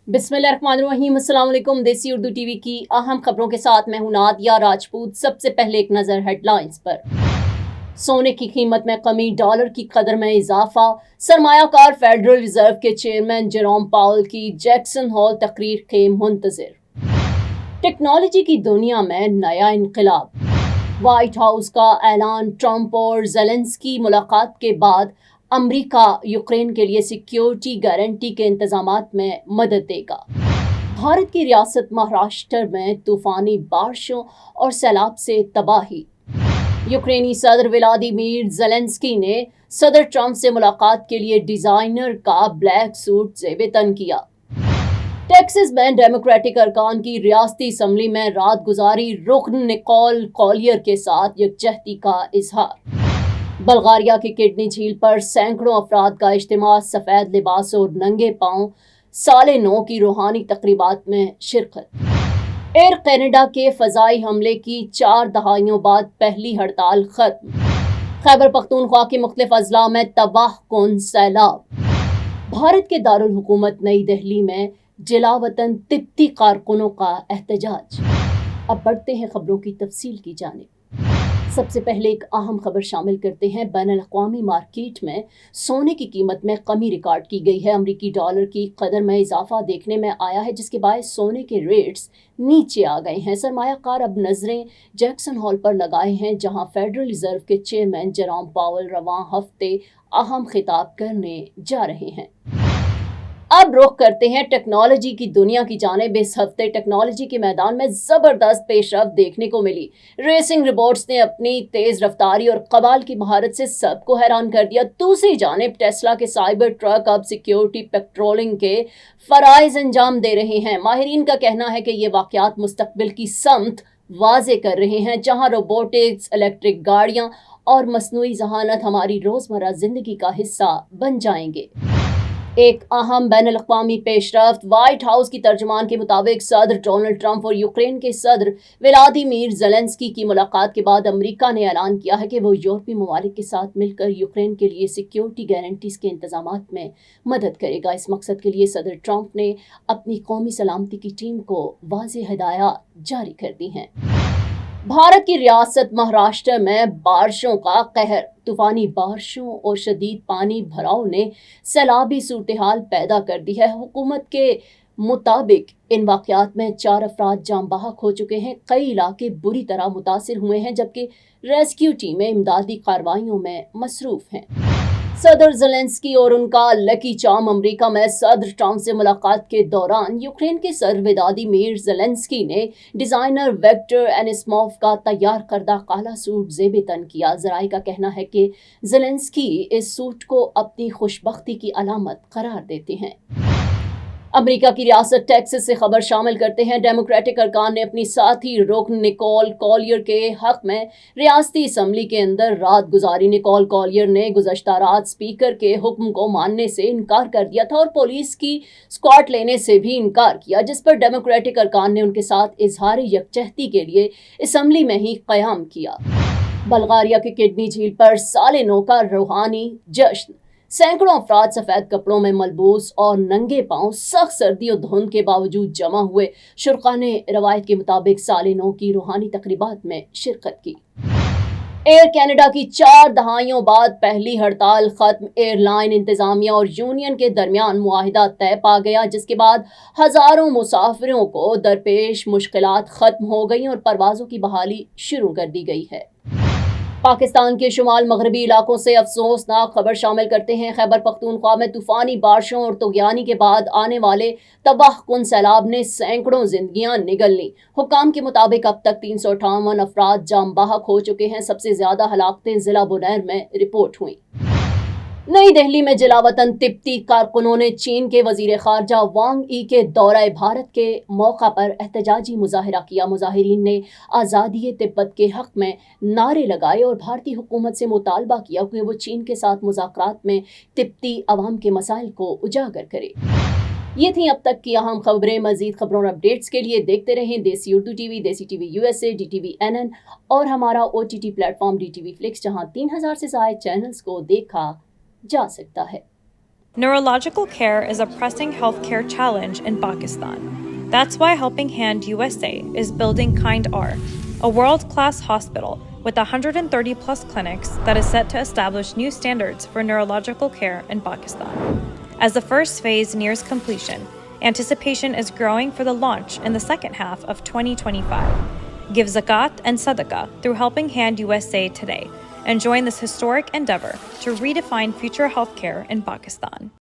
बिस्मिल्लाहिर्रहमानिर्रहीम। अस्सलाम वालेकुम। देसी उर्दू टीवी की अहम खबरों के साथ मैं हूं नादिया राजपूत। सबसे पहले एक नज़र हेडलाइंस पर। सोने की कीमत में कमी, डॉलर की कदर में इजाफा, सरमायाकार फेडरल रिजर्व के चेयरमैन जेरोम पावेल की जैक्सन हॉल तकरीर के मुंतजिर। टेक्नोलॉजी की दुनिया में नया इनकलाब, व्हाइट हाउस का ऐलान, ट्रंप और ज़ेलेंस्की मुलाकात के बाद अमेरिका यूक्रेन के लिए सिक्योरिटी गारंटी के इंतजामात में मदद देगा। भारत की रियासत महाराष्ट्र में तूफानी बारिशों और सैलाब से तबाही। यूक्रेनी सदर व्लादिमीर ज़ेलेंस्की ने सदर ट्रंप से मुलाकात के लिए डिजाइनर का ब्लैक सूट ज़ेब-ए-तन किया। टेक्सास में डेमोक्रेटिक अरकान की रियासती असम्बली में रात गुजारी, रुकन निकोल कॉलियर के साथ यकजहती का इजहार। बल्गारिया की किडनी झील पर सैकड़ों अफराद का इज्तिमा, सफ़ेद लिबास और नंगे पांव साले 9 की रूहानी तकरीबात में शिरकत। एयर कनाडा के फ़ज़ाई हमले की 4 दहाइयों बाद पहली हड़ताल खत्म। खैबर पख्तूनख्वा के मुख्तलिफ अजला में तबाह कुन सैलाब। भारत के दारुल हुकूमत नई दिल्ली में जिलावतन तिब्बती कारकुनों का एहतजाज। अब बढ़ते हैं खबरों की तफसील की जानिब। सबसे पहले एक अहम खबर शामिल करते हैं। बैनुल-अक़वामी मार्केट में सोने की कीमत में कमी रिकॉर्ड की गई है। अमरीकी डॉलर की कदर में इजाफा देखने में आया है, जिसके बायस सोने के रेट्स नीचे आ गए हैं। सरमायाकार अब नजरें जैक्सन हॉल पर लगाए हैं, जहां फेडरल रिजर्व के चेयरमैन जेरोम पावेल रवां हफ्ते अहम खिताब करने जा रहे हैं। अब रुख करते हैं टेक्नोलॉजी की दुनिया की जानिब। इस हफ्ते टेक्नोलॉजी के मैदान में जबरदस्त पेशरफ्त देखने को मिली। रेसिंग रोबोट्स ने अपनी तेज रफ्तारी और कमाल की महारत से सबको हैरान कर दिया। दूसरी जानिब टेस्ला के साइबर ट्रक अब सिक्योरिटी पेट्रोलिंग के फराइज अंजाम दे रहे हैं। माहिरीन का कहना है कि ये वाकयात मुस्तकबिल की समत वाजे कर रहे हैं, जहां रोबोटिक्स, इलेक्ट्रिक गाड़ियां और मसनूई जहानत हमारी रोजमर्रा जिंदगी का हिस्सा बन जाएंगे। एक अहम बैनुल-अक़वामी पेशरफ्त। व्हाइट हाउस की तर्जुमान के मुताबिक सदर डोनाल्ड ट्रंप और यूक्रेन के सदर व्लादिमीर ज़ेलेंस्की की मुलाकात के बाद अमेरिका ने ऐलान किया है कि वो यूरोपीय ममालिक के साथ मिलकर यूक्रेन के लिए सिक्योरिटी गारंटीज के इंतजामात में मदद करेगा। इस मकसद के लिए सदर ट्रंप ने अपनी कौमी सलामती की टीम को वाज़ेह हिदायत जारी कर दी हैं। भारत की रियासत महाराष्ट्र में बारिशों का कहर। तूफानी बारिशों और शदीद पानी भराव ने सैलाबी सूरत हाल पैदा कर दी है। हुकूमत के मुताबिक इन वाक़यात में 4 अफराद जाम बहक हो चुके हैं। कई इलाके बुरी तरह मुतासिर हुए हैं, जबकि रेस्क्यू टीमें इमदादी कार्रवाइयों में मसरूफ़ हैं। सदर ज़ेलेंस्की और उनका लकी चार्म अमेरिका में सदर ट्रंप से मुलाकात के दौरान यूक्रेन के सदर व्लादिमीर ज़ेलेंस्की ने डिज़ाइनर विक्टर एनिसमोव का तैयार करदा काला सूट ज़ेब-ए-तन किया। ज़राए का कहना है कि ज़ेलेंस्की इस सूट को अपनी खुशबख्ती की अलामत करार देते हैं। अमेरिका की रियासत टेक्सास से खबर शामिल करते हैं। डेमोक्रेटिक अरकान ने अपनी साथी रुकन निकोल कॉलियर के हक में रियासती असम्बली के अंदर रात गुजारी। निकोल कॉलियर ने गुज़श्ता रात स्पीकर के हुक्म को मानने से इनकार कर दिया था और पुलिस की स्क्वाड लेने से भी इनकार किया, जिस पर डेमोक्रेटिक अरकान ने उनके साथ इजहार यकजहती के लिए असम्बली में ही क़याम किया। बल्गारिया की किडनी झील पर साले 9 का रूहानी जश्न। सैकड़ों अफराद सफ़ेद कपड़ों में मलबूस और नंगे पांव सख्त सर्दी और धुंध के बावजूद जमा हुए। शुरका ने रवायत के मुताबिक साले 9 की रूहानी तकरीबात में शिरकत की। एयर कनाडा की 4 दहाइयों बाद पहली हड़ताल खत्म। एयरलाइन इंतजामिया और यूनियन के दरमियान मुआहिदा तय पा गया, जिसके बाद हजारों मुसाफिरों को दरपेश मुश्किलात खत्म हो गई और परवाज़ों की बहाली शुरू कर दी गई है। पाकिस्तान के शुमाल मगरबी इलाकों से अफसोसनाक खबर शामिल करते हैं। खैबर पख्तूनख्वा में तूफानी बारिशों और तुग़यानी के बाद आने वाले तबाह कुन सैलाब ने सैकड़ों जिंदगियां निगल लीं। हुक्काम के मुताबिक अब तक 358 अफराद जाम बहक हो चुके हैं। सबसे ज्यादा हलाकतें जिला बुनैर में रिपोर्ट हुई। नई दिल्ली में जिलावतन तिब्बती कारकुनों ने चीन के वजीर खारजा वांग ई के दौरे भारत के मौका पर एहतजाजी मुजाहरा किया। मुजाहिरीन ने आज़ादी तिब्बत के हक में नारे लगाए और भारतीय हुकूमत से मुतालबा किया कि वो चीन के साथ मुज़ाकरात में तिब्बती अवाम के मसाइल को उजागर करे। ये थी अब तक की अहम खबरें। मजीद खबरों और अपडेट्स के लिए देखते रहें देसी उर्दू टीवी, देसी टीवी USA, DTV NN और हमारा OTT प्लेटफॉर्म DTV Flix, जहां 3000 से ज़ायद चैनल्स को देखा जा सकता है। Neurological care is a pressing healthcare challenge in Pakistan. That's why Helping Hand USA is building Kind R, a world-class hospital with 130 plus clinics that is set to establish new standards for neurological care in Pakistan. As the first phase nears completion, anticipation is growing for the launch in the second half of 2025. Give zakat and sadaqah through Helping Hand USA today and join this historic endeavor to redefine future healthcare in Pakistan.